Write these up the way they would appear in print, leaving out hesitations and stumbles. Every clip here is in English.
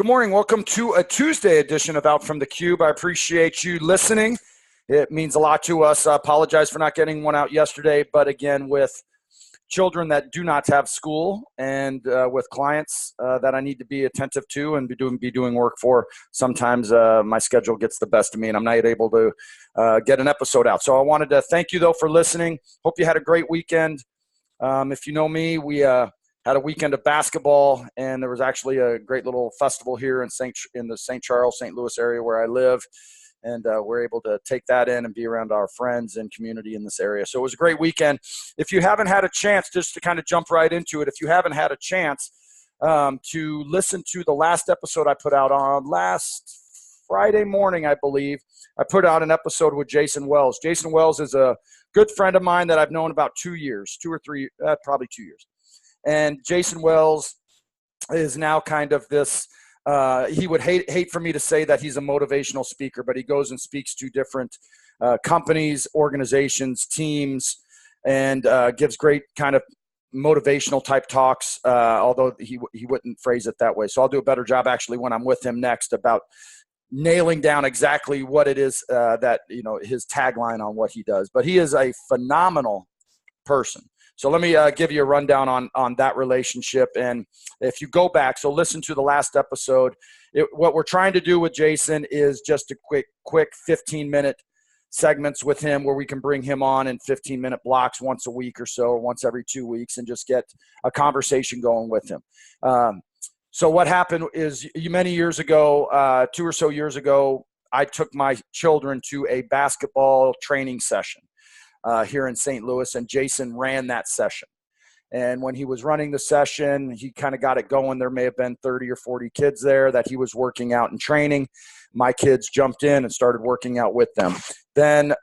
Good morning. Welcome to a Tuesday edition of Out from the Cube. I appreciate you listening. It means a lot to us. I apologize for not getting one out yesterday, but again, with children that do not have school and with clients that I need to be attentive to and be doing work for, sometimes my schedule gets the best of me and I'm not able to get an episode out. So I wanted to thank you, though, for listening. Hope you had a great weekend. If you know me, we had a weekend of basketball, and there was actually a great little festival here in the St. Charles, St. Louis area where I live, and we're able to take that in and be around our friends and community in this area. So it was a great weekend. If you haven't had a chance, just to kind of jump right into it, if you haven't had a chance to listen to the last episode I put out on last Friday morning, I believe, I put out an episode with Jason Wells. Jason Wells is a good friend of mine that I've known about 2 years, probably 2 years. And Jason Wells is now kind of this, he would hate for me to say that he's a motivational speaker, but he goes and speaks to different companies, organizations, teams, and gives great kind of motivational type talks, although he wouldn't phrase it that way. So I'll do a better job actually when I'm with him next about nailing down exactly what it is that, his tagline on what he does. But he is a phenomenal person. So let me give you a rundown on that relationship. And if you go back, so listen to the last episode, what we're trying to do with Jason is just a quick 15-minute segments with him where we can bring him on in 15-minute blocks once a week or so, or once every 2 weeks, and just get a conversation going with him. So what happened is many years ago, 2 or so years ago, I took my children to a basketball training session here in St. Louis, and Jason ran that session. And when he was running the session, he kind of got it going. There may have been 30 or 40 kids there that he was working out and training. My kids jumped in and started working out with them. Then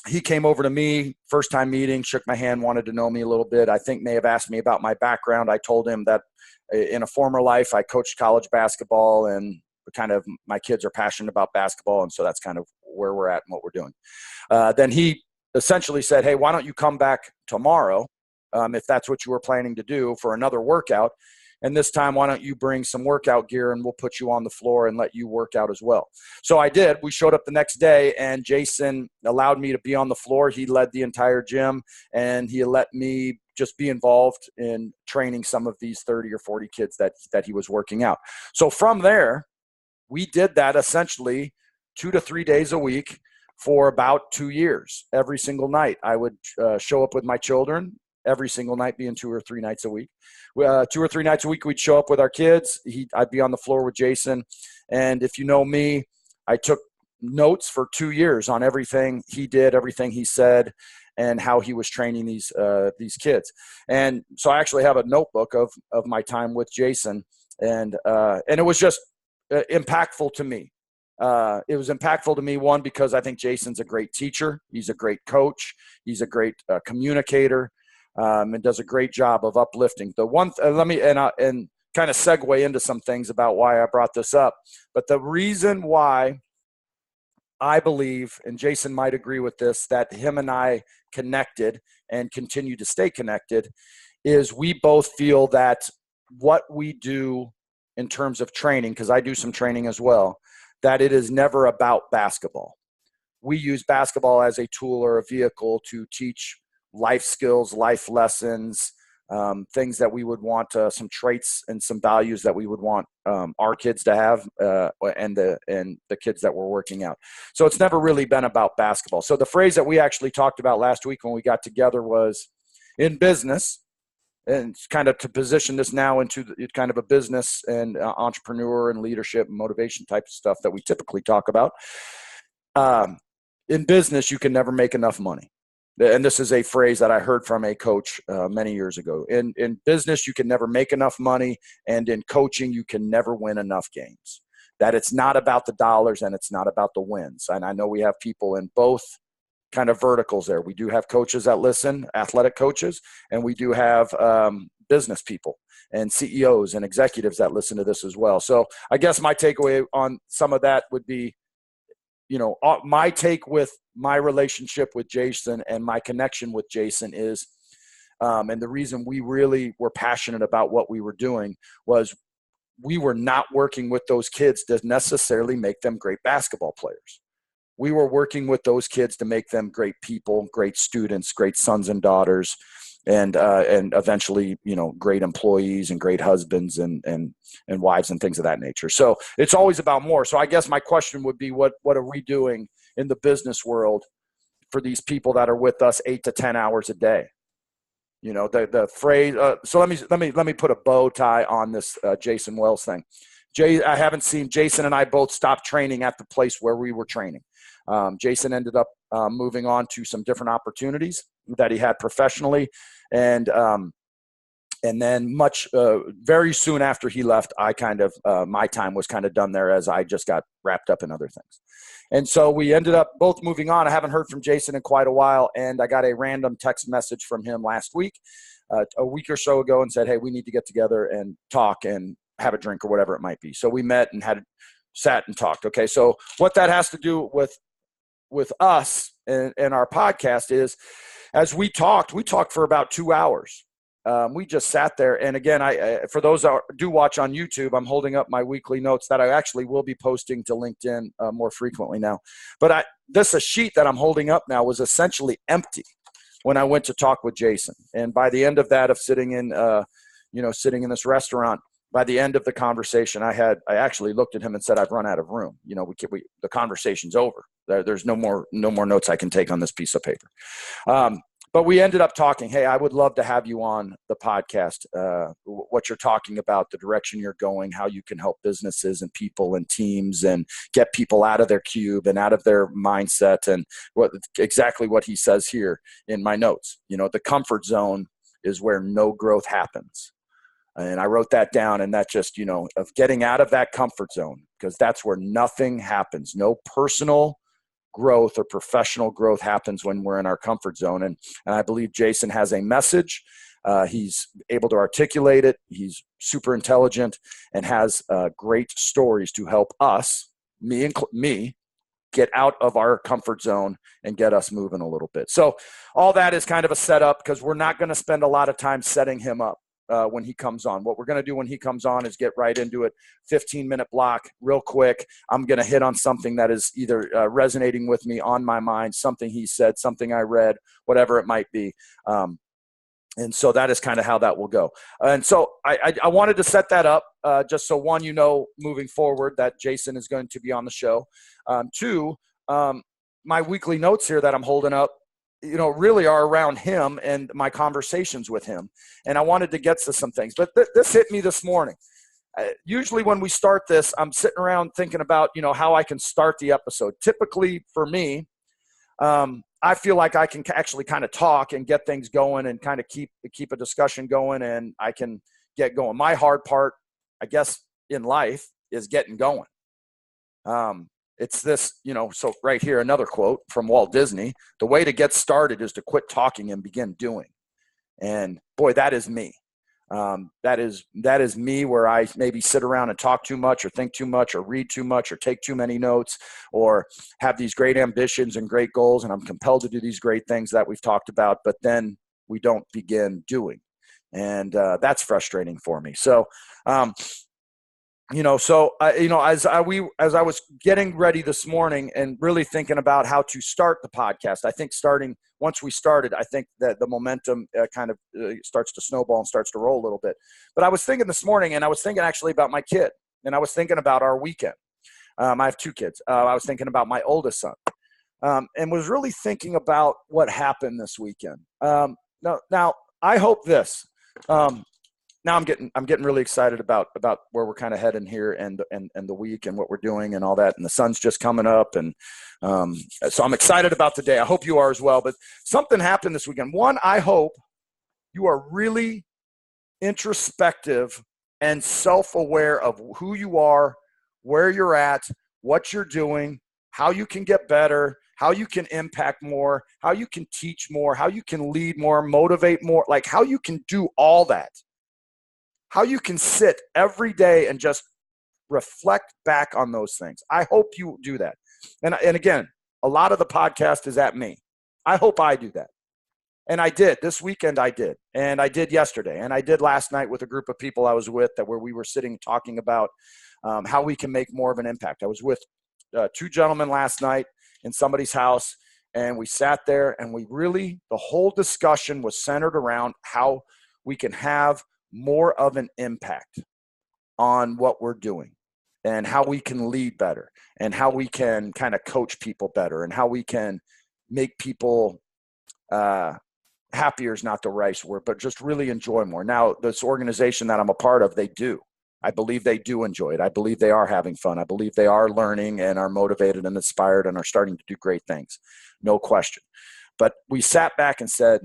he came over to me, first time meeting, shook my hand, wanted to know me a little bit. I think may have asked me about my background. I told him that in a former life, I coached college basketball, and kind of my kids are passionate about basketball. And so that's kind of where we're at and what we're doing. Then he essentially said, hey, why don't you come back tomorrow if that's what you were planning to do for another workout. And this time, why don't you bring some workout gear and we'll put you on the floor and let you work out as well. So I did. We showed up the next day and Jason allowed me to be on the floor. He led the entire gym and he let me just be involved in training some of these 30 or 40 kids that he was working out. So from there, we did that essentially 2 to 3 days a week for about 2 years. Every single night, I would show up with my children, every single night being 2 or 3 nights a week. 2 or 3 nights a week, we'd show up with our kids. I'd be on the floor with Jason. And if you know me, I took notes for 2 years on everything he did, everything he said, and how he was training these kids. And so I actually have a notebook of my time with Jason. And it was just impactful to me. It was impactful to me, one, because I think Jason's a great teacher. He's a great coach. He's a great communicator, and does a great job of uplifting. The one, let me and kind of segue into some things about why I brought this up. But the reason why I believe, and Jason might agree with this, that him and I connected and continue to stay connected, is we both feel that what we do in terms of training, because I do some training as well, that it is never about basketball. We use basketball as a tool or a vehicle to teach life skills, life lessons, things that we would want, some traits and some values that we would want our kids to have, and the kids that we're working out. So it's never really been about basketball. So the phrase that we actually talked about last week when we got together was, in business, and kind of to position this now into kind of a business and entrepreneur and leadership and motivation type of stuff that we typically talk about. In business, you can never make enough money. And this is a phrase that I heard from a coach many years ago. In business, you can never make enough money. And in coaching, you can never win enough games. That it's not about the dollars and it's not about the wins. And I know we have people in both kind of verticals there. We do have coaches that listen, athletic coaches, and we do have business people and CEOs and executives that listen to this as well. So I guess my takeaway on some of that would be, my take with my relationship with Jason and my connection with Jason is, and the reason we really were passionate about what we were doing was we were not working with those kids to necessarily make them great basketball players. We were working with those kids to make them great people, great students, great sons and daughters, and eventually, great employees and great husbands and wives and things of that nature. So it's always about more. So I guess my question would be, what are we doing in the business world for these people that are with us 8 to 10 hours a day? The phrase. So let me put a bow tie on this Jason Wells thing. I haven't seen Jason and I both stop training at the place where we were training. Jason ended up moving on to some different opportunities that he had professionally, and then very soon after he left, I my time was kind of done there, as I just got wrapped up in other things. And so we ended up both moving on. I haven't heard from Jason in quite a while, and I got a random text message from him last week, a week or so ago, and said, "Hey, we need to get together and talk and have a drink," or whatever it might be. So we met and sat and talked. Okay, so what that has to do with us and our podcast is, as we talked for about 2 hours. We just sat there. And again, for those that do watch on YouTube, I'm holding up my weekly notes that I actually will be posting to LinkedIn more frequently now. But a sheet that I'm holding up now was essentially empty when I went to talk with Jason. And by the end of that, of sitting in this restaurant, by the end of the conversation, I actually looked at him and said, "I've run out of room. The conversation's over. There's no more notes I can take on this piece of paper." But we ended up talking, "Hey, I would love to have you on the podcast. What you're talking about, the direction you're going, how you can help businesses and people and teams and get people out of their cube and out of their mindset." And exactly what he says here in my notes. The comfort zone is where no growth happens. And I wrote that down, and that just, of getting out of that comfort zone, because that's where nothing happens. No personal growth or professional growth happens when we're in our comfort zone. And I believe Jason has a message. He's able to articulate it. He's super intelligent and has great stories to help us, me, get out of our comfort zone and get us moving a little bit. So all that is kind of a setup, because we're not going to spend a lot of time setting him up. When he comes on. What we're going to do when he comes on is get right into it. 15-minute block, real quick. I'm going to hit on something that is either resonating with me, on my mind, something he said, something I read, whatever it might be. And so that is kind of how that will go. And so I wanted to set that up just so, one, moving forward, that Jason is going to be on the show. Two, my weekly notes here that I'm holding up, really are around him and my conversations with him. And I wanted to get to some things, but this hit me this morning. Usually when we start this, I'm sitting around thinking about, how I can start the episode. Typically for me, I feel like I can actually kind of talk and get things going and kind of keep a discussion going, and I can get going. My hard part, I guess, in life is getting going. It's this, so right here, another quote from Walt Disney: "The way to get started is to quit talking and begin doing." And boy, that is me. That is me, where I maybe sit around and talk too much or think too much or read too much or take too many notes or have these great ambitions and great goals. And I'm compelled to do these great things that we've talked about, but then we don't begin doing. And that's frustrating for me. So, as I was getting ready this morning and really thinking about how to start the podcast, I think once we started, I think that the momentum starts to snowball and starts to roll a little bit. But I was thinking this morning, and I was thinking actually about my kid, and I was thinking about our weekend. I have 2 kids. I was thinking about my oldest son, and was really thinking about what happened this weekend. Now I hope this. Now I'm getting really excited about where we're kind of heading here and the week and what we're doing and all that. And the sun's just coming up. And so I'm excited about the day. I hope you are as well. But something happened this weekend. One, I hope you are really introspective and self-aware of who you are, where you're at, what you're doing, how you can get better, how you can impact more, how you can teach more, how you can lead more, motivate more, like how you can do all that. How you can sit every day and just reflect back on those things. I hope you do that. And again, a lot of the podcast is at me. I hope I do that. And I did. This weekend I did. And I did yesterday. And I did last night with a group of people I was with where we were sitting talking about how we can make more of an impact. I was with two gentlemen last night in somebody's house, and we sat there and the whole discussion was centered around how we can have more of an impact on what we're doing and how we can lead better and how we can kind of coach people better and how we can make people happier is not the right word, but just really enjoy more. Now, this organization that I'm a part of, I believe they do enjoy it. I believe they are having fun. I believe they are learning and are motivated and inspired and are starting to do great things. No question. But we sat back and said,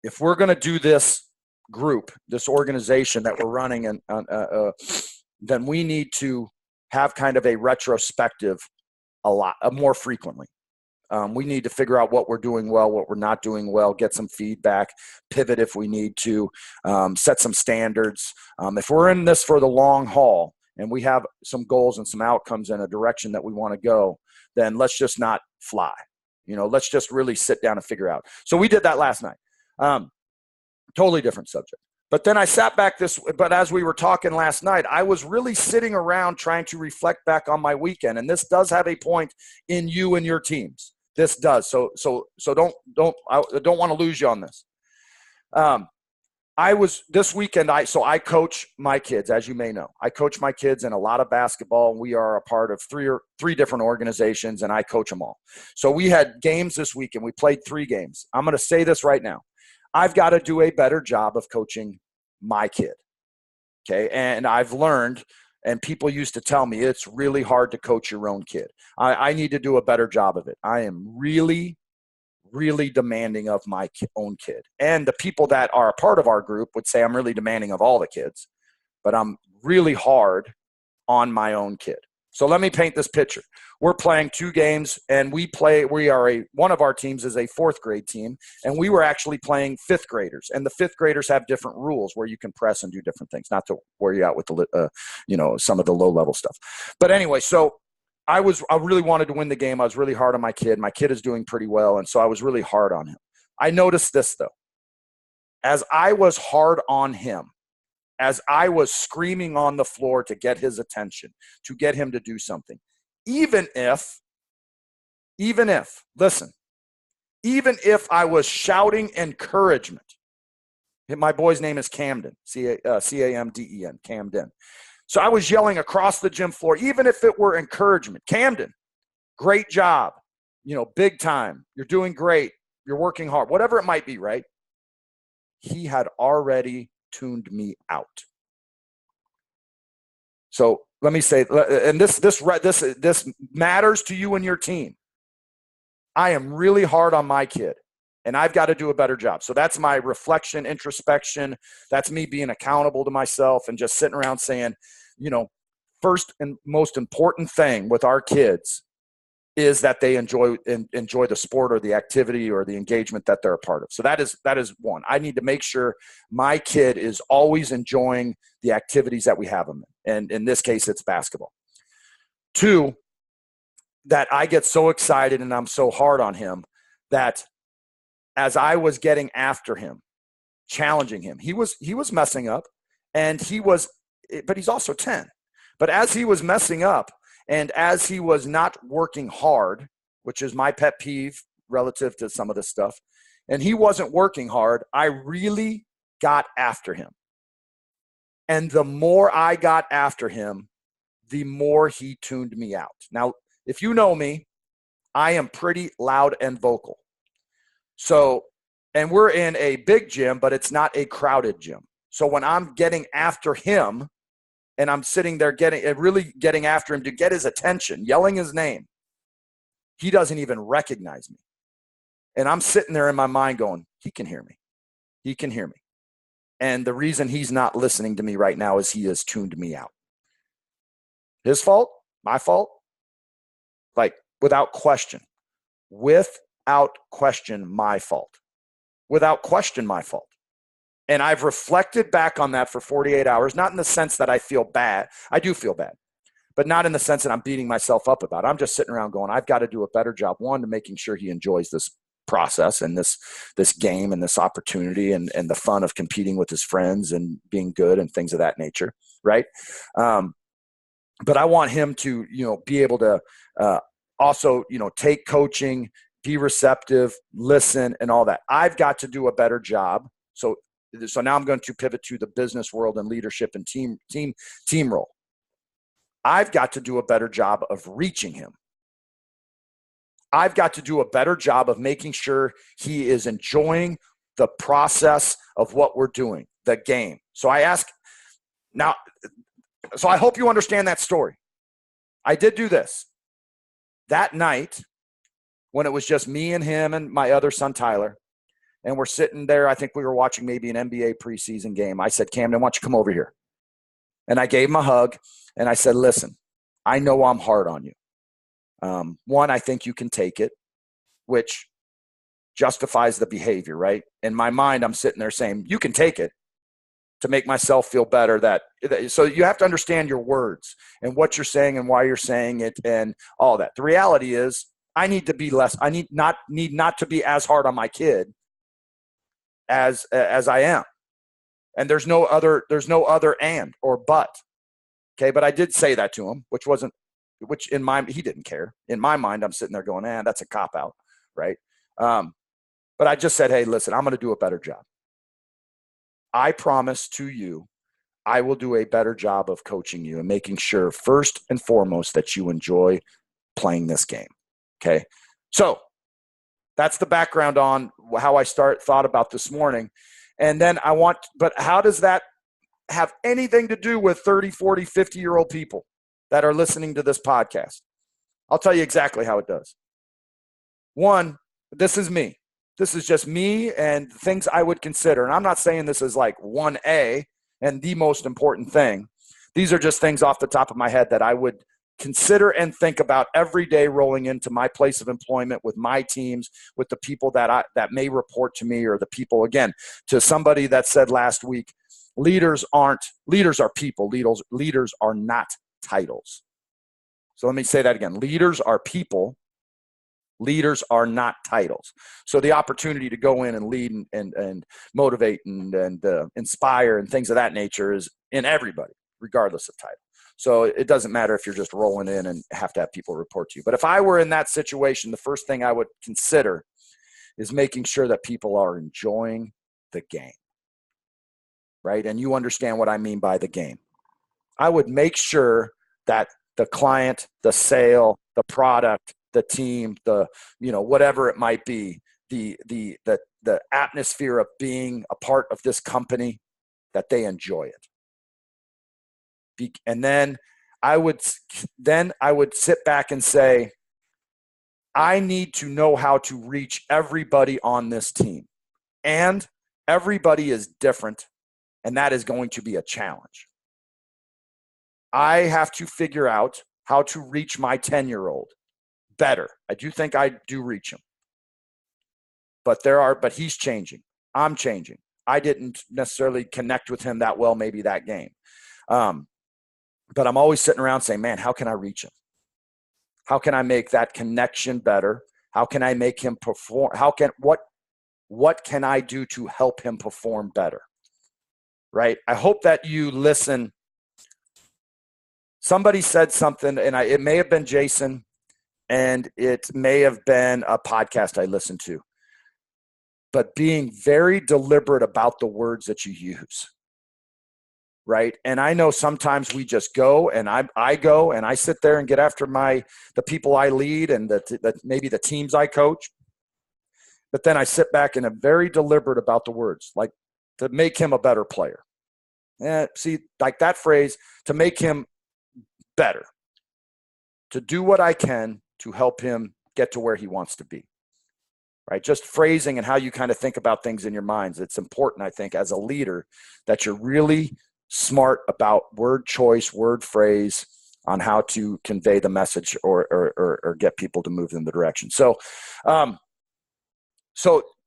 if we're going to do this group, this organization that we're running, and then we need to have kind of a retrospective more frequently. We need to figure out what we're doing well, what we're not doing well, get some feedback, pivot if we need to, set some standards. If we're in this for the long haul and we have some goals and some outcomes in a direction that we want to go, then let's just not fly. Let's just really sit down and figure out. So we did that last night. Totally different subject. But then I sat back but as we were talking last night, I was really sitting around trying to reflect back on my weekend. And this does have a point in you and your teams. This does. So I don't want to lose you on this. This weekend, I coach my kids, as you may know. I coach my kids in a lot of basketball. We are a part of three different organizations, and I coach them all. So we had games this weekend. We played 3 games. I'm going to say this right now. I've got to do a better job of coaching my kid. Okay. And I've learned, and people used to tell me it's really hard to coach your own kid. I need to do a better job of it. I am really, really demanding of my own kid. And the people that are a part of our group would say I'm really demanding of all the kids, but I'm really hard on my own kid. So let me paint this picture. We're playing 2 games, and one of our teams is a 4th grade team, and we were actually playing 5th graders. And the 5th graders have different rules where you can press and do different things, not to wear you out with some of the low level stuff. But anyway, so I really wanted to win the game. I was really hard on my kid. My kid is doing pretty well, and so I was really hard on him. I noticed this though. As I was hard on him, as I was screaming on the floor to get his attention, to get him to do something, even if I was shouting encouragement, my boy's name is Camden, C-A-M-D-E-N, Camden. So I was yelling across the gym floor, even if it were encouragement, Camden, great job, big time, you're doing great, you're working hard, whatever it might be, right? He had already tuned me out. So let me say, and this matters to you and your team. I am really hard on my kid, and I've got to do a better job. So that's my reflection, introspection. That's me being accountable to myself and just sitting around saying, first and most important thing with our kids is that they enjoy the sport or the activity or the engagement that they're a part of. So that is one. I need to make sure my kid is always enjoying the activities that we have them in. And in this case, it's basketball. 2, that I get so excited and I'm so hard on him that as I was getting after him, challenging him, he was messing up, but he's also 10. But as he was messing up, and as he was not working hard, which is my pet peeve relative to some of this stuff, and he wasn't working hard, I really got after him. And the more I got after him, the more he tuned me out. Now, if you know me, I am pretty loud and vocal. So, and we're in a big gym, but it's not a crowded gym. So when I'm getting after him, and I'm sitting there really getting after him to get his attention, yelling his name, he doesn't even recognize me. And I'm sitting there in my mind going, he can hear me. He can hear me. And the reason he's not listening to me right now is he has tuned me out. His fault? My fault? Like, without question. Without question, my fault. Without question, my fault. And I've reflected back on that for 48 hours, not in the sense that I feel bad. I do feel bad, but not in the sense that I'm beating myself up about it. I'm just sitting around going, I've got to do a better job, 1, to making sure he enjoys this process and this game and this opportunity and the fun of competing with his friends and being good and things of that nature, right? But I want him to, be able to also, take coaching, be receptive, listen, and all that. I've got to do a better job. So now I'm going to pivot to the business world and leadership and team role. I've got to do a better job of reaching him. I've got to do a better job of making sure he is enjoying the process of what we're doing, the game. So I hope you understand that story. I did do this. That night, when it was just me and him and my other son, Tyler, and we're sitting there, I think we were watching maybe an NBA preseason game. I said, Camden, why don't you come over here? And I gave him a hug, and I said, listen, I know I'm hard on you. One, I think you can take it, which justifies the behavior, right? In my mind, I'm sitting there saying, you can take it to make myself feel better. So you have to understand your words and what you're saying and why you're saying it and all that. The reality is I need to be less. I need not to be as hard on my kid as I am. And there's no other and or but. Okay, but I did say that to him, which he didn't care. In my mind, I'm sitting there going, that's a cop out, right? But I just said, hey, listen, I'm going to do a better job. I promise to you, I will do a better job of coaching you and making sure first and foremost that you enjoy playing this game. Okay. So that's the background on how I thought about this morning. And then but how does that have anything to do with 30, 40, 50-year-old people that are listening to this podcast? I'll tell you exactly how it does. One, this is me. This is just me and things I would consider. And I'm not saying this is like 1A and the most important thing. These are just things off the top of my head that I would consider and think about every day rolling into my place of employment with my teams, with the people that may report to me, or the people, again, to somebody that said last week, leaders are people. Leaders are not titles. So let me say that again. Leaders are people. Leaders are not titles. So the opportunity to go in and lead and motivate and inspire and things of that nature is in everybody, regardless of title. So it doesn't matter if you're just rolling in and have to have people report to you. But if I were in that situation, the first thing I would consider is making sure that people are enjoying the game, right? And you understand what I mean by the game. I would make sure that the client, the sale, the product, the team, whatever it might be, the atmosphere of being a part of this company, that they enjoy it. And then I would sit back and say, I need to know how to reach everybody on this team. And everybody is different, and that is going to be a challenge. I have to figure out how to reach my 10-year-old better. I do think I do reach him. But he's changing. I'm changing. I didn't necessarily connect with him that well maybe that game. But I'm always sitting around saying, man, how can I reach him? How can I make that connection better? How can I make him perform? What can I do to help him perform better? Right? I hope that you listen. Somebody said something, and it may have been Jason, and it may have been a podcast I listened to. But being very deliberate about the words that you use. Right. And I know sometimes we just go, and I go and I sit there and get after the people I lead and maybe the teams I coach. But then I sit back and I'm very deliberate about the words, like to make him a better player. See, like that phrase, to make him better, to do what I can to help him get to where he wants to be. Right? Just phrasing and how you kind of think about things in your minds. It's important, I think, as a leader, that you're really smart about word choice, word phrase on how to convey the message or get people to move in the direction. So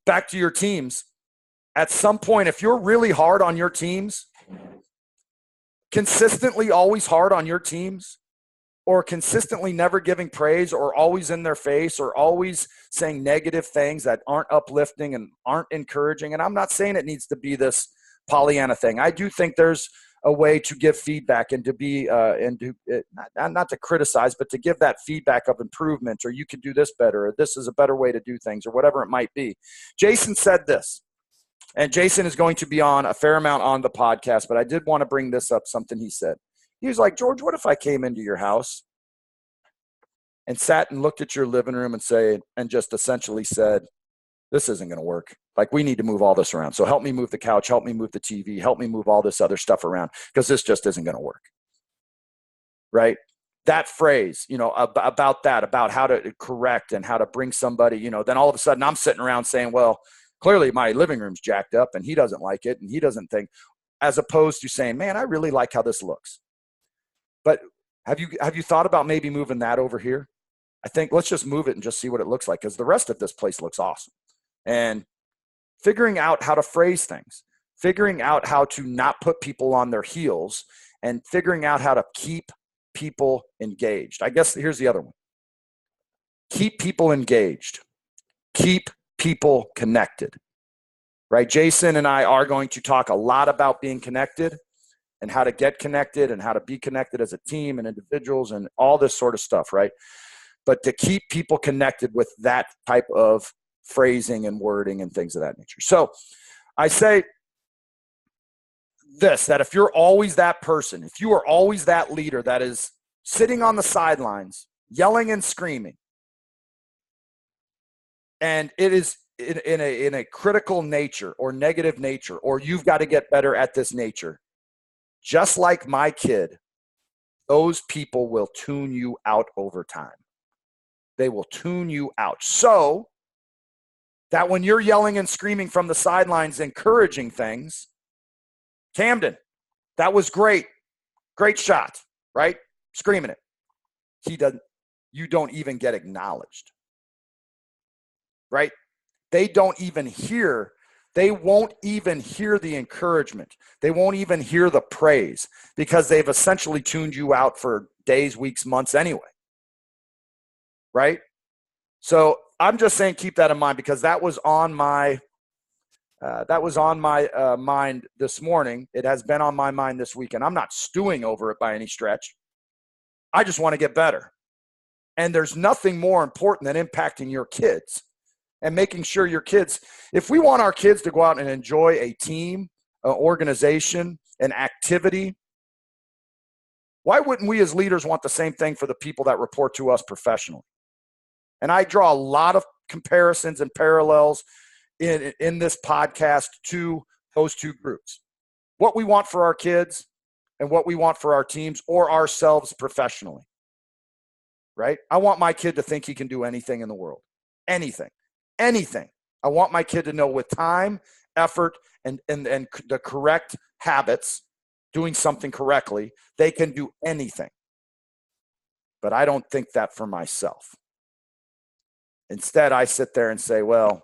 back to your teams. At some point, if you're really hard on your teams, consistently always hard on your teams, or consistently never giving praise, or always in their face, or always saying negative things that aren't uplifting and aren't encouraging. And I'm not saying it needs to be this Pollyanna thing. I do think there's a way to give feedback and to be not to criticize, but to give that feedback of improvement, or you could do this better, or this is a better way to do things, or whatever it might be. Jason said this, and Jason is going to be on a fair amount on the podcast, but I did want to bring this up, something he said. He was like, George, what if I came into your house and sat and looked at your living room and just essentially said, this isn't going to work. Like, we need to move all this around. So help me move the couch, help me move the TV, help me move all this other stuff around, because this just isn't going to work. Right? That phrase, about how to correct and how to bring somebody, then all of a sudden I'm sitting around saying, well, clearly my living room's jacked up and he doesn't like it and he doesn't think, as opposed to saying, man, I really like how this looks. But have you thought about maybe moving that over here? I think let's just move it and just see what it looks like, because the rest of this place looks awesome. And figuring out how to phrase things, figuring out how to not put people on their heels, and figuring out how to keep people engaged. I guess here's the other one. Keep people engaged. Keep people connected. Right? Jason and I are going to talk a lot about being connected and how to get connected and how to be connected as a team and individuals and all this sort of stuff, right? But to keep people connected with that type of phrasing and wording and things of that nature. So I say this, that if you're always that person, if you are always that leader that is sitting on the sidelines, yelling and screaming, and it is in a critical nature or negative nature, or you've got to get better at this nature, just like my kid, those people will tune you out over time. They will tune you out. So that when you're yelling and screaming from the sidelines, encouraging things, Camden, that was great. Great shot, right? Screaming it. You don't even get acknowledged, right? They won't even hear the encouragement. They won't even hear the praise, because they've essentially tuned you out for days, weeks, months anyway. Right? So I'm just saying, keep that in mind, because that was on my mind this morning. It has been on my mind this weekend. I'm not stewing over it by any stretch. I just want to get better. And there's nothing more important than impacting your kids and making sure your kids, if we want our kids to go out and enjoy a team, an organization, an activity, why wouldn't we as leaders want the same thing for the people that report to us professionally? And I draw a lot of comparisons and parallels in this podcast to those two groups. What we want for our kids and what we want for our teams or ourselves professionally, right? I want my kid to think he can do anything in the world. Anything. I want my kid to know, with time, effort, and the correct habits, doing something correctly, they can do anything. But I don't think that for myself. Instead, I sit there and say, well,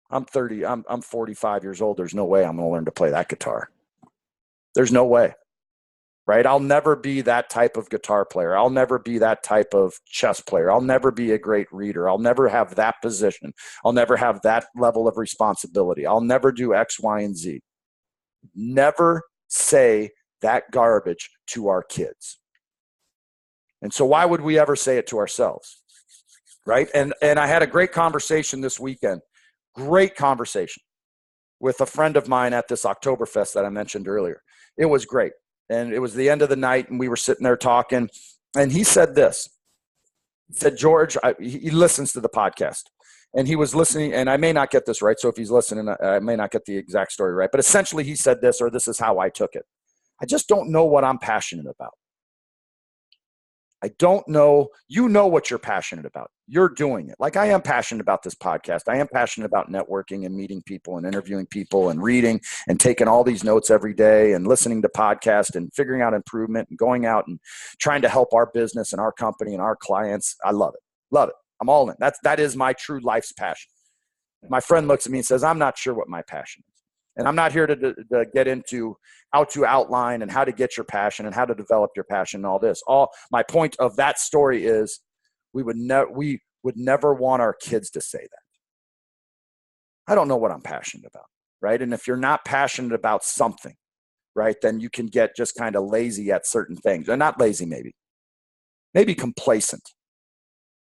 I'm 45 years old. There's no way I'm going to learn to play that guitar. There's no way, right? I'll never be that type of guitar player. I'll never be that type of chess player. I'll never be a great reader. I'll never have that position. I'll never have that level of responsibility. I'll never do X, Y, and Z. Never say that garbage to our kids. And so why would we ever say it to ourselves? Right? And I had a great conversation this weekend. Great conversation with a friend of mine at this Oktoberfest that I mentioned earlier. It was great. And it was the end of the night, and we were sitting there talking. And he said this. He said, George, he listens to the podcast. And he was listening, and I may not get this right, so if he's listening, I may not get the exact story right. But essentially he said this, or this is how I took it. I just don't know what I'm passionate about. I don't know. You know what you're passionate about. You're doing it. Like I am passionate about this podcast. I am passionate about networking and meeting people and interviewing people and reading and taking all these notes every day and listening to podcasts and figuring out improvement and going out and trying to help our business and our company and our clients. I love it. Love it. I'm all in. That is my true life's passion. My friend looks at me and says, I'm not sure what my passion is. And I'm not here to get into how to outline and how to get your passion and how to develop your passion and all this. All my point of that story is we would never want our kids to say that. I don't know what I'm passionate about, right? And if you're not passionate about something, right, then you can get just kind of lazy at certain things. Or not lazy, maybe complacent.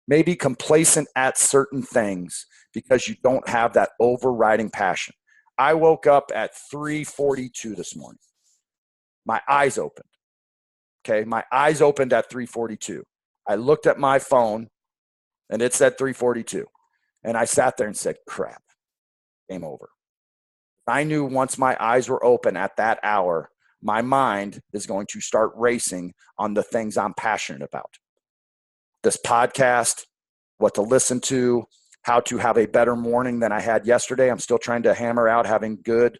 Maybe complacent at certain things because you don't have that overriding passion. I woke up at 3:42 this morning. My eyes opened. Okay, my eyes opened at 3:42. I looked at my phone and it said 3:42. And I sat there and said, crap, game over. I knew once my eyes were open at that hour, my mind is going to start racing on the things I'm passionate about. This podcast, what to listen to, how to have a better morning than I had yesterday. I'm still trying to hammer out having good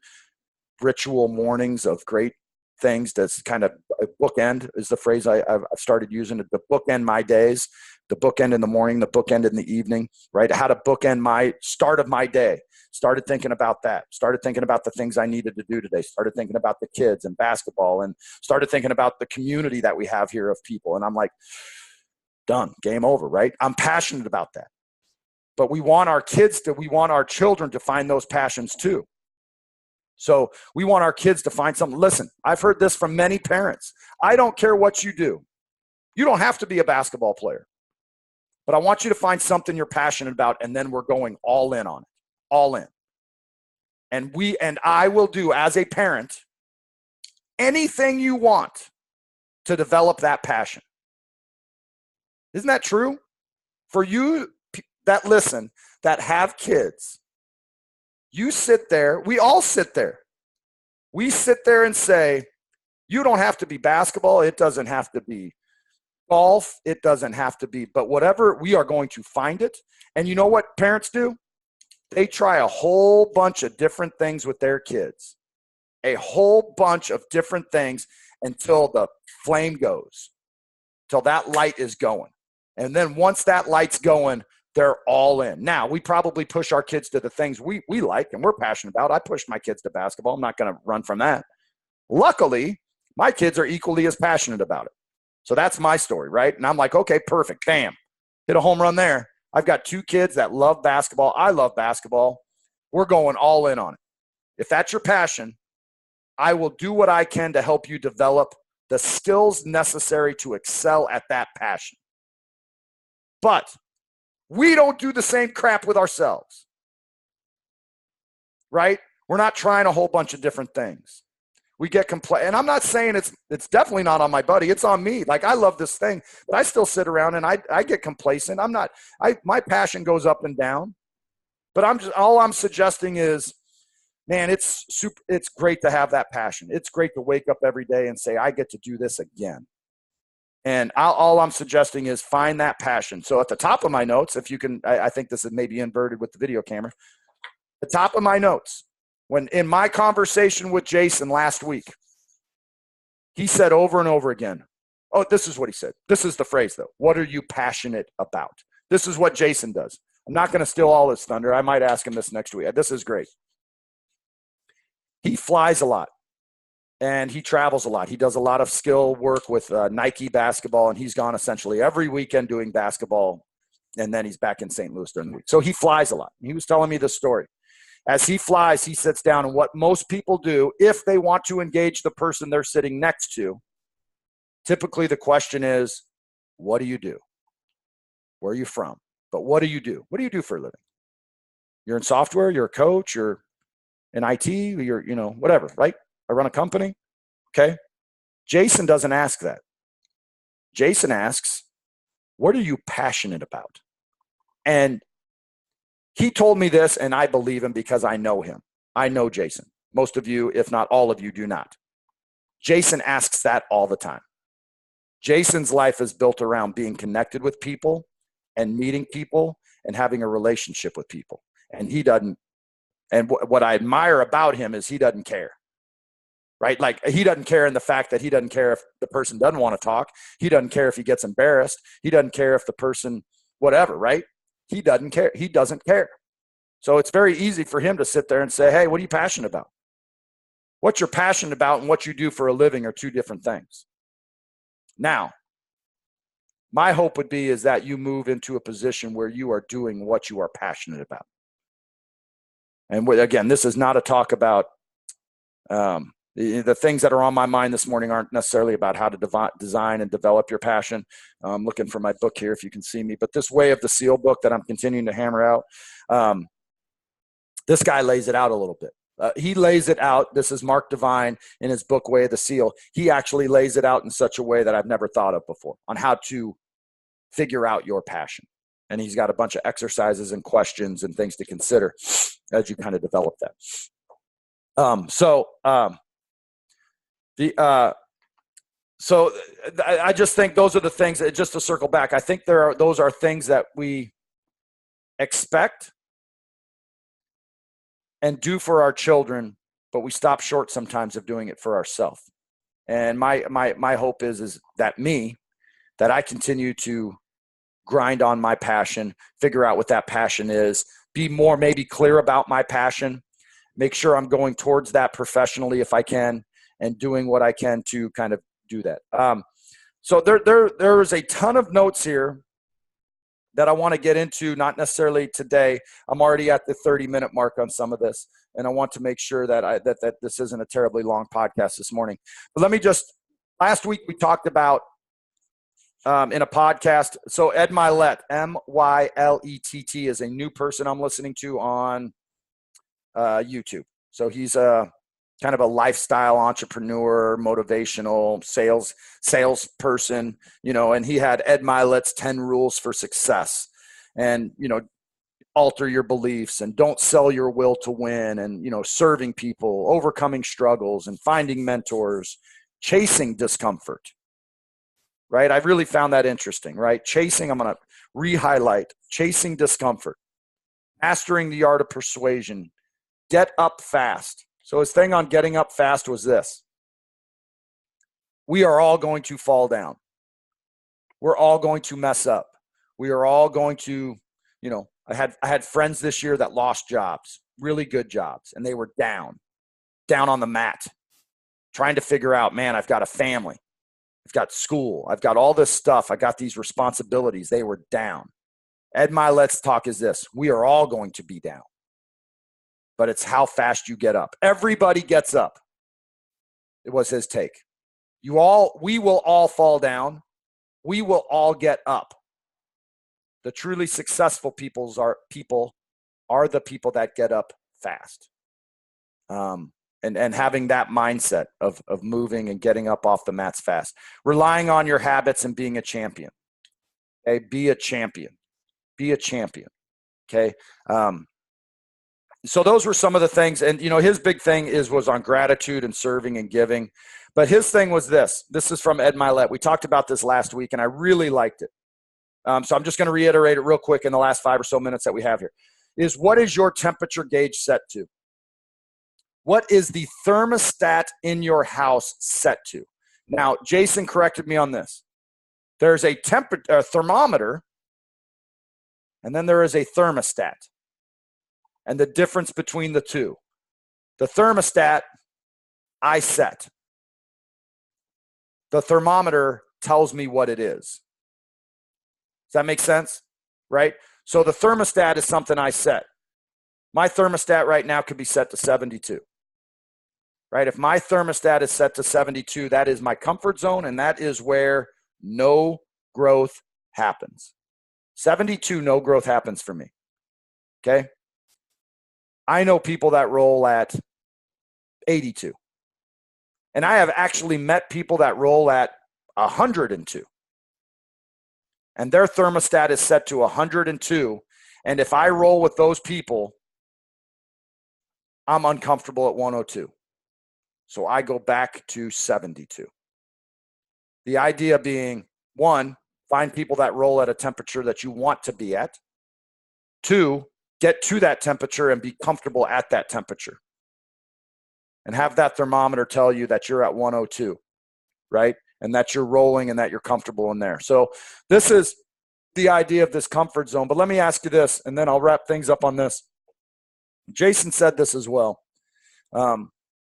ritual mornings of great things. That's kind of a bookend is the phrase I've started using. The bookend my days, the bookend in the morning, the bookend in the evening, right? How to bookend my start of my day. Started thinking about that. Started thinking about the things I needed to do today. Started thinking about the kids and basketball and started thinking about the community that we have here of people. And I'm like, done, game over, right? I'm passionate about that. But we want our children to find those passions too. So we want our kids to find something. Listen, I've heard this from many parents. I don't care what you do. You don't have to be a basketball player. But I want you to find something you're passionate about, and then we're going all in on it. All in. And I will do, as a parent, anything you want to develop that passion. Isn't that true? For you that listen, that have kids, you sit there, we all sit there. We sit there and say, you don't have to be basketball. It doesn't have to be golf. It doesn't have to be, but whatever, we are going to find it. And you know what parents do? They try a whole bunch of different things with their kids. A whole bunch of different things until the flame goes, till that light is going. And then once that light's going, they're all in. Now, we probably push our kids to the things we like and we're passionate about. I pushed my kids to basketball. I'm not going to run from that. Luckily, my kids are equally as passionate about it. So that's my story, right? And I'm like, okay, perfect. Bam. Hit a home run there. I've got 2 kids that love basketball. I love basketball. We're going all in on it. If that's your passion, I will do what I can to help you develop the skills necessary to excel at that passion. But we don't do the same crap with ourselves, right? We're not trying a whole bunch of different things. We get and I'm not saying it's definitely not on my buddy. It's on me. Like, I love this thing, but I still sit around and I get complacent. My passion goes up and down, but all I'm suggesting is, man, it's great to have that passion. It's great to wake up every day and say, I get to do this again. And all I'm suggesting is find that passion. So at the top of my notes, if you can, I think this is maybe inverted with the video camera. The top of my notes, when in my conversation with Jason last week, he said over and over again, oh, this is what he said. This is the phrase, though. What are you passionate about? This is what Jason does. I'm not going to steal all his thunder. I might ask him this next week. This is great. He flies a lot. And he travels a lot. He does a lot of skill work with Nike basketball, and he's gone essentially every weekend doing basketball, and then he's back in St. Louis during the week. So he flies a lot. He was telling me this story. As he flies, he sits down, and what most people do, if they want to engage the person they're sitting next to, typically the question is, what do you do? Where are you from? But what do you do? What do you do for a living? You're in software, you're a coach, you're in IT, you're, whatever, right? I run a company. Okay. Jason doesn't ask that. Jason asks, what are you passionate about? And he told me this, and I believe him because I know him. I know Jason. Most of you, if not all of you, do not. Jason asks that all the time. Jason's life is built around being connected with people and meeting people and having a relationship with people. And he doesn't. And what I admire about him is he doesn't care. Right? Like, he doesn't care in the fact that he doesn't care if the person doesn't want to talk. He doesn't care if he gets embarrassed. He doesn't care if the person, whatever, right? He doesn't care. He doesn't care. So it's very easy for him to sit there and say, hey, what are you passionate about? What you're passionate about and what you do for a living are two different things. Now, my hope would be is that you move into a position where you are doing what you are passionate about. And again, this is not a talk about the things that are on my mind this morning aren't necessarily about how to design and develop your passion. I'm looking for my book here if you can see me. But this Way of the Seal book that I'm continuing to hammer out, this guy lays it out a little bit. He lays it out. This is Mark Divine in his book, Way of the Seal. He actually lays it out in such a way that I've never thought of before on how to figure out your passion. And he's got a bunch of exercises and questions and things to consider as you kind of develop that. So I just think those are the things that, just to circle back, I think those are things that we expect and do for our children, but we stop short sometimes of doing it for ourselves. And my hope is that I continue to grind on my passion, figure out what that passion is, be more maybe clear about my passion, make sure I'm going towards that professionally if I can, and doing what I can to kind of do that. So there is a ton of notes here that I want to get into, not necessarily today. I'm already at the 30-minute mark on some of this, and I want to make sure that that this isn't a terribly long podcast this morning. But let me last week we talked about in a podcast. So Ed Mylett, Mylett, is a new person I'm listening to on YouTube. So he's kind of a lifestyle entrepreneur, motivational salesperson, and he had Ed Mylett's 10 rules for success, and, alter your beliefs and don't sell your will to win, and, serving people, overcoming struggles and finding mentors, chasing discomfort. Right? I really found that interesting, right? I'm going to re-highlight chasing discomfort, mastering the art of persuasion, get up fast. So his thing on getting up fast was this: we are all going to fall down. We're all going to mess up. We are all going to, I had friends this year that lost jobs, really good jobs, and they were down on the mat, trying to figure out, man, I've got a family. I've got school. I've got all this stuff. I got these responsibilities. They were down. Ed Mylett's talk is this: we are all going to be down, but it's how fast you get up. Everybody gets up. It was his take. We will all fall down. We will all get up. The truly successful people are the people that get up fast. And having that mindset of moving and getting up off the mats fast, relying on your habits and being a champion. Okay, be a champion. Okay. So those were some of the things, and his big thing was on gratitude and serving and giving. But his thing was this. This is from Ed Mylett. We talked about this last week, and I really liked it. So I'm just going to reiterate it real quick in the last 5 or so minutes that we have here. Is what is your temperature gauge set to? What is the thermostat in your house set to? Now, Jason corrected me on this. There's a thermometer, and then there is a thermostat. And the difference between the two. The thermostat, I set. The thermometer tells me what it is. Does that make sense? Right? So the thermostat is something I set. My thermostat right now could be set to 72. Right? If my thermostat is set to 72, that is my comfort zone, and that is where no growth happens. 72, no growth happens for me. Okay? I know people that roll at 82. And I have actually met people that roll at 102. And their thermostat is set to 102. And if I roll with those people, I'm uncomfortable at 102. So I go back to 72. The idea being, 1, find people that roll at a temperature that you want to be at. 2, get to that temperature and be comfortable at that temperature. And have that thermometer tell you that you're at 102, right? And that you're rolling and that you're comfortable in there. So this is the idea of this comfort zone. But let me ask you this, and then I'll wrap things up on this. Jason said this as well.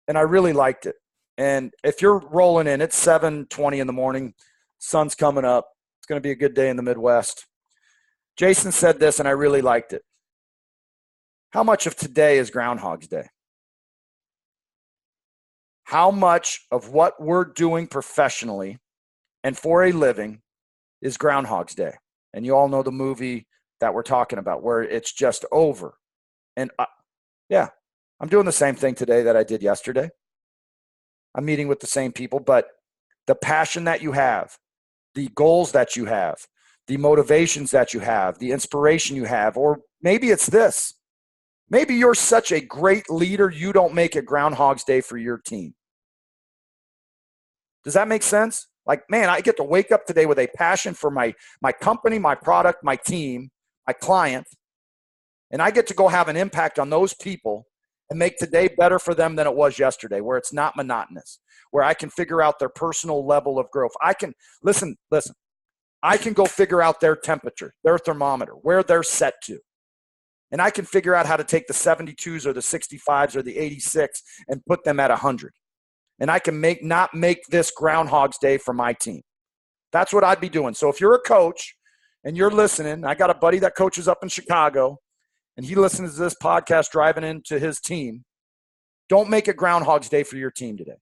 And and I really liked it. And if you're rolling in, it's 7:20 in the morning, sun's coming up. It's going to be a good day in the Midwest. Jason said this, and I really liked it. How much of today is Groundhog's Day? How much of what we're doing professionally and for a living is Groundhog's Day? And you all know the movie that we're talking about where it's just over. And yeah, I'm doing the same thing today that I did yesterday. I'm meeting with the same people, but the passion that you have, the goals that you have, the motivations that you have, the inspiration you have, or maybe it's this. Maybe you're such a great leader, you don't make it Groundhog's Day for your team. Does that make sense? Like, man, I get to wake up today with a passion for my company, my product, my team, my client, and I get to go have an impact on those people and make today better for them than it was yesterday, where it's not monotonous, where I can figure out their personal level of growth. I can, listen, I can go figure out their temperature, their thermometer, where they're set to. And I can figure out how to take the 72s or the 65s or the 86 and put them at 100. And I can not make this Groundhog's Day for my team. That's what I'd be doing. So if you're a coach and you're listening, I got a buddy that coaches up in Chicago, and he listens to this podcast driving into his team. Don't make it Groundhog's Day for your team today.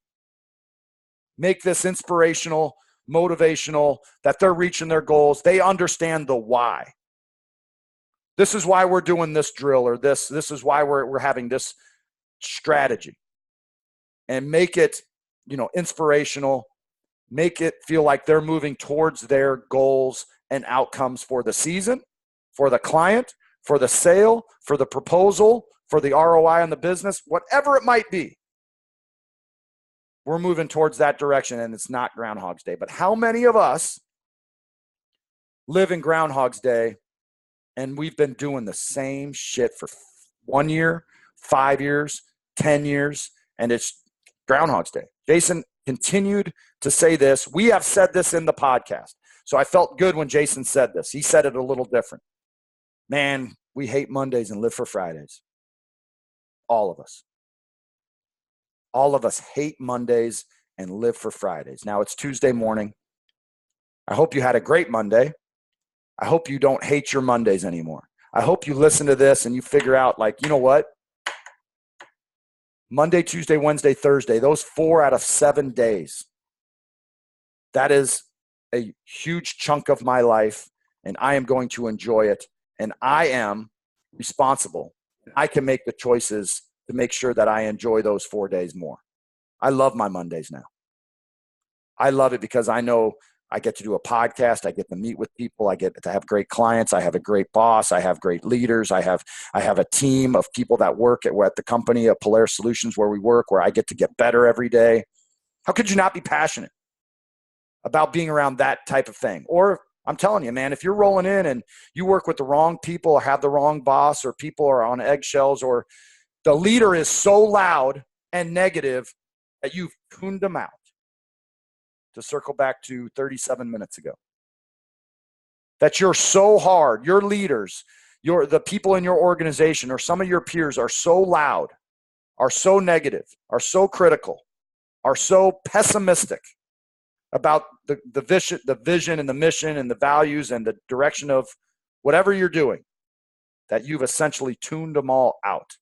Make this inspirational, motivational, that they're reaching their goals. They understand the why. This is why we're doing this drill, or this is why we're having this strategy. And make it, inspirational. Make it feel like they're moving towards their goals and outcomes for the season, for the client, for the sale, for the proposal, for the ROI on the business, whatever it might be. We're moving towards that direction, and it's not Groundhog's Day. But how many of us live in Groundhog's Day, and we've been doing the same shit for 1 year, 5 years, 10 years, and it's Groundhog's Day? Jason continued to say this. We have said this in the podcast. So I felt good when Jason said this. He said it a little different. Man, we hate Mondays and live for Fridays. All of us. All of us hate Mondays and live for Fridays. Now it's Tuesday morning. I hope you had a great Monday. I hope you don't hate your Mondays anymore. I hope you listen to this and you figure out, like, you know what? Monday, Tuesday, Wednesday, Thursday, those 4 out of 7 days, that is a huge chunk of my life, and I am going to enjoy it. And I am responsible. I can make the choices to make sure that I enjoy those 4 days more. I love my Mondays now. I love it because I know I get to do a podcast. I get to meet with people. I get to have great clients. I have a great boss. I have great leaders. I have a team of people that work at the company of Polaris Solutions where we work, where I get to get better every day. How could you not be passionate about being around that type of thing? Or I'm telling you, man, if you're rolling in and you work with the wrong people or have the wrong boss, or people are on eggshells, or the leader is so loud and negative that you've tuned them out, to circle back to 37 minutes ago, that you're so hard, your leaders, the people in your organization or some of your peers are so loud, are so negative, are so critical, are so pessimistic about the vision and the mission and the values and the direction of whatever you're doing, that you've essentially tuned them all out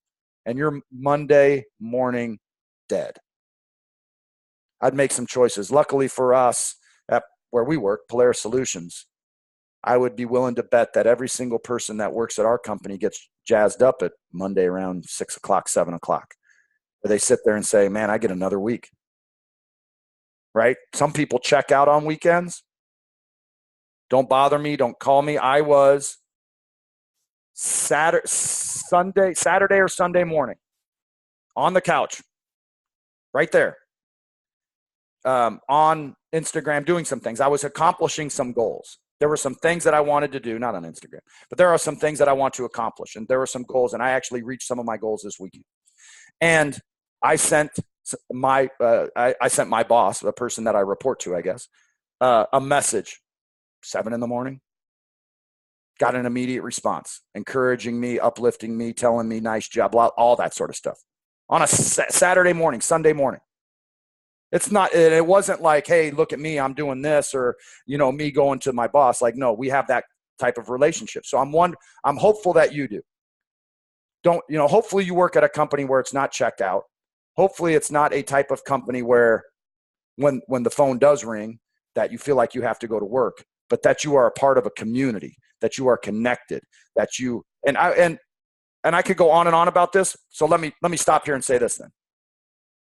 and you're Monday morning dead. I'd make some choices. Luckily for us, at where we work, Polaris Solutions, I would be willing to bet that every single person that works at our company gets jazzed up at Monday around 6 o'clock, 7 o'clock, where they sit there and say, man, I get another week. Right? Some people check out on weekends. Don't bother me. Don't call me. I was Saturday or Sunday morning on the couch, right there, on Instagram, doing some things. I was accomplishing some goals. There were some things that I wanted to do, not on Instagram, but there are some things that I want to accomplish. And there were some goals, and I actually reached some of my goals this weekend. And I sent my boss, the person that I report to, I guess, a message, 7 a.m, got an immediate response, encouraging me, uplifting me, telling me nice job, all that sort of stuff. on a Saturday morning, Sunday morning. It wasn't like, hey, look at me, I'm doing this, or, me going to my boss. Like, no, we have that type of relationship. So I'm hopeful that you do. Hopefully you work at a company where it's not checked out. Hopefully it's not a type of company where when the phone does ring that you feel like you have to go to work, but that you are a part of a community, that you are connected, that you, and I could go on and on about this. So let me stop here and say this then.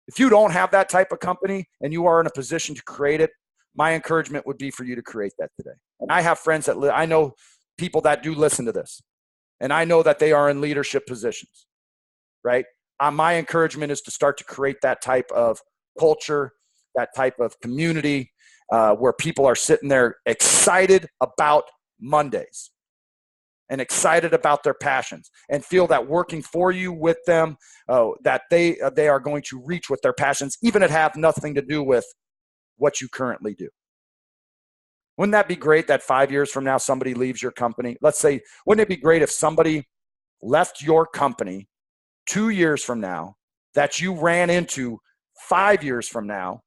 If you don't have that type of company and you are in a position to create it, my encouragement would be for you to create that today. And I have friends I know people that do listen to this, and I know that they are in leadership positions, right? My encouragement is to start to create that type of culture, that type of community where people are sitting there excited about Mondays and excited about their passions and feel that working for you with them, that they are going to reach with their passions, even if it have nothing to do with what you currently do. Wouldn't that be great that 5 years from now somebody leaves your company? Let's say, wouldn't it be great if somebody left your company 2 years from now that you ran into 5 years from now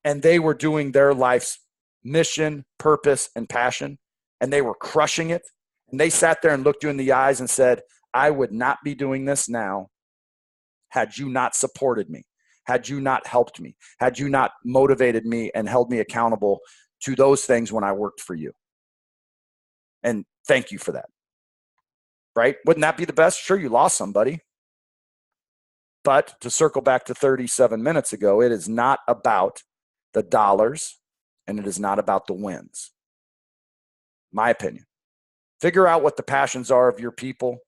and they were doing their life's mission, purpose, and passion, and they were crushing it, and they sat there and looked you in the eyes and said, I would not be doing this now had you not supported me, had you not helped me, had you not motivated me and held me accountable to those things when I worked for you. And thank you for that. Right? Wouldn't that be the best? Sure, you lost somebody. But to circle back to 37 minutes ago, it is not about the dollars and it is not about the wins. My opinion. Figure out what the passions are of your people,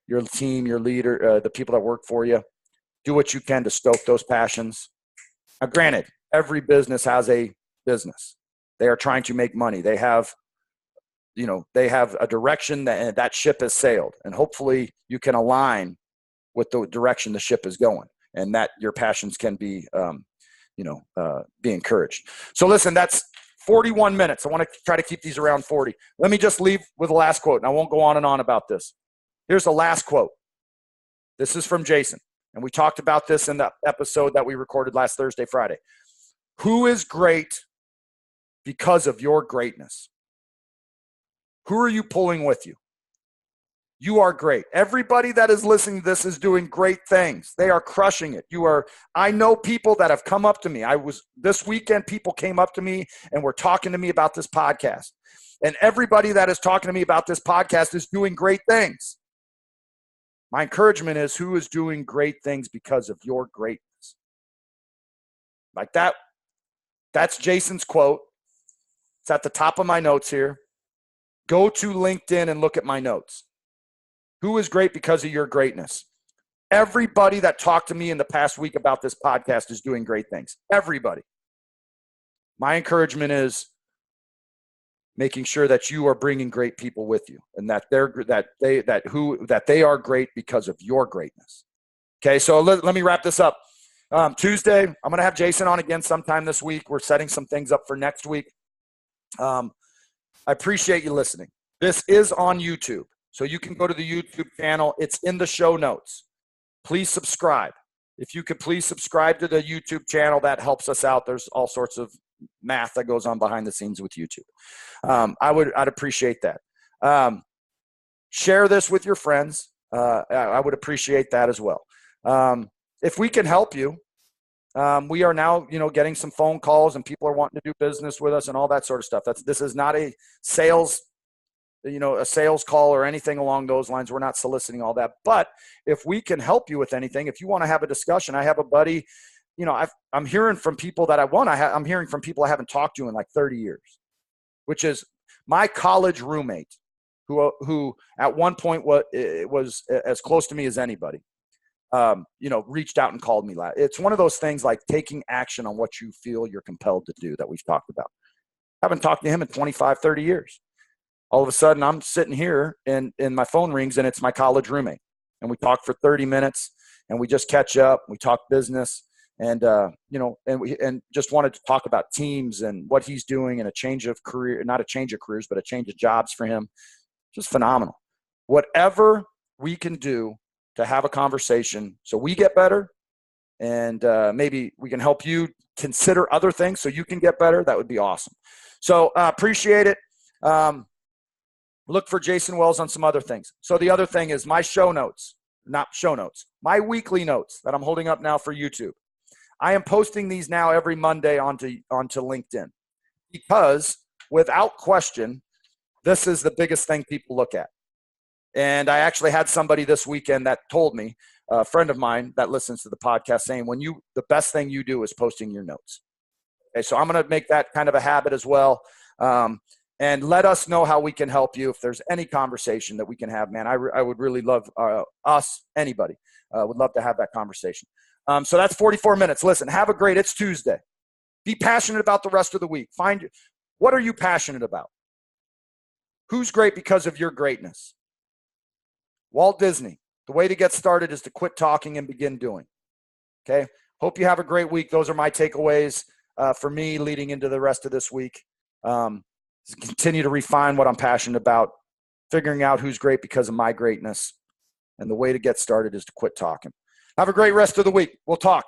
your team, your leader, the people that work for you. Do what you can to stoke those passions. Now, granted, every business has a business. They are trying to make money. They have a direction that ship has sailed. And hopefully you can align with the direction the ship is going and that your passions can be, be encouraged. So listen, that's 41 minutes. I want to try to keep these around 40. Let me just leave with the last quote, and I won't go on and on about this. Here's the last quote. This is from Jason, and we talked about this in the episode that we recorded last Thursday, Friday. Who is great because of your greatness? Who are you pulling with you? You are great. Everybody that is listening to this is doing great things. They are crushing it. I know people that have come up to me. This weekend, people came up to me and were talking to me about this podcast. And everybody that is talking to me about this podcast is doing great things. My encouragement is, who is doing great things because of your greatness? Like that. That's Jason's quote. It's at the top of my notes here. Go to LinkedIn and look at my notes. Who is great because of your greatness? Everybody that talked to me in the past week about this podcast is doing great things. Everybody. My encouragement is making sure that you are bringing great people with you, and that they are great because of your greatness. Okay, so let me wrap this up. Tuesday, I'm going to have Jason on again sometime this week. We're setting some things up for next week. I appreciate you listening. This is on YouTube. So you can go to the YouTube channel. It's in the show notes. Please subscribe. If you could please subscribe to the YouTube channel, that helps us out. There's all sorts of math that goes on behind the scenes with YouTube. I'd appreciate that. Share this with your friends. I would appreciate that as well. If we can help you, we are now, getting some phone calls and people are wanting to do business with us and all that sort of stuff. This is not a sales call or anything along those lines. We're not soliciting all that. But if we can help you with anything, if you want to have a discussion, I have a buddy, I'm hearing from people that I'm hearing from people I haven't talked to in like 30 years, which is my college roommate who at one point was as close to me as anybody, reached out and called me. It's one of those things like taking action on what you feel you're compelled to do that we've talked about. I haven't talked to him in 25, 30 years. All of a sudden, I'm sitting here and my phone rings and it's my college roommate. And we talk for 30 minutes and we just catch up. We talk business and just wanted to talk about teams and what he's doing and a change of career, not a change of careers, but a change of jobs for him. Just phenomenal. Whatever we can do to have a conversation so we get better, and maybe we can help you consider other things so you can get better. That would be awesome. So appreciate it. Look for Jason Wells on some other things. So the other thing is my show notes, not show notes, my weekly notes that I'm holding up now for YouTube. I am posting these now every Monday onto LinkedIn, because without question, this is the biggest thing people look at. And I actually had somebody this weekend that told me, a friend of mine that listens to the podcast, saying, the best thing you do is posting your notes. Okay, so I'm going to make that kind of a habit as well. And let us know how we can help you. If there's any conversation that we can have, man, I would really love anybody would love to have that conversation. So that's 44 minutes. Listen, have a great, it's Tuesday. Be passionate about the rest of the week. What are you passionate about? Who's great because of your greatness? Walt Disney. The way to get started is to quit talking and begin doing. Okay. Hope you have a great week. Those are my takeaways for me leading into the rest of this week. Continue to refine what I'm passionate about, figuring out who's great because of my greatness. And the way to get started is to quit talking. Have a great rest of the week. We'll talk.